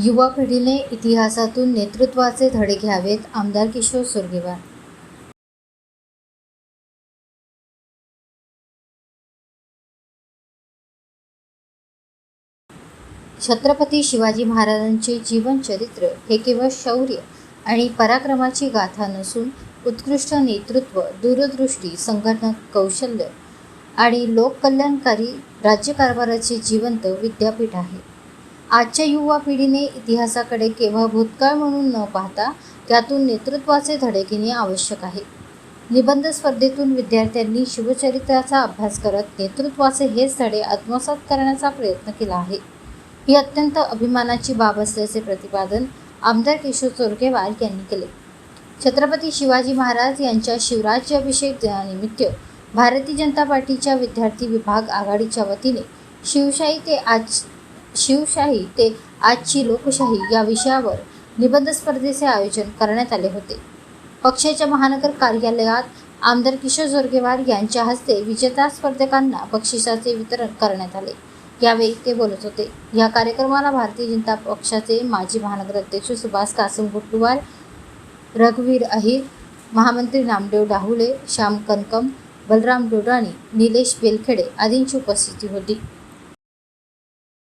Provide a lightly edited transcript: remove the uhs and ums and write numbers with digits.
युवा पिढीने इतिहासातून नेतृत्वाचे धडे घ्यावेत, आमदार किशोर जोरगेवार. छत्रपती शिवाजी महाराजांचे जीवनचरित्र हे केवळ शौर्य आणि पराक्रमाची गाथा नसून उत्कृष्ट नेतृत्व, दूरदृष्टी, संघटन कौशल्य आणि लोककल्याणकारी राज्यकारभाराचे जिवंत विद्यापीठ आहे. आजच्या युवा पिढीने इतिहासाकडे केवळ भूतकाळ म्हणून न पाहता त्यातून नेतृत्वाचे धडे घेणे आवश्यक आहे. निबंध स्पर्धेतून विद्यार्थ्यांनी शिवचरित्राचा अभ्यास करत नेतृत्वाचे हेच धडे आत्मसात करण्याचा प्रयत्न केला आहे. ही अत्यंत अभिमानाची बाब असल्याचे प्रतिपादन आमदार किशोर जोरगेवार यांनी केले. छत्रपती शिवाजी महाराज यांच्या शिवराज्याभिषेक दिनानिमित्त भारतीय जनता पार्टीच्या विद्यार्थी विभाग आघाडीच्या वतीने शिवशाही ते आजची लोकशाही या विषयावर निबंध स्पर्धेचे आयोजन करण्यात आले होते. पक्षाच्या महानगर कार्यालयात आमदार किशोर जोरगेवार यांच्या हस्ते विजेता स्पर्धकांना बक्षिसाचे वितरण करण्यात आले. यावेळी ते बोलत होते. या कार्यक्रमाला भारतीय जनता पक्षाचे माजी महानगर अध्यक्ष सुभाष कासम गुट्टूवार, रघुवीर अहिर, महामंत्री नामदेव डाहुले, श्याम कनकम, बलराम डोडाणी, निलेश बेलखेडे आदींची उपस्थिती होती.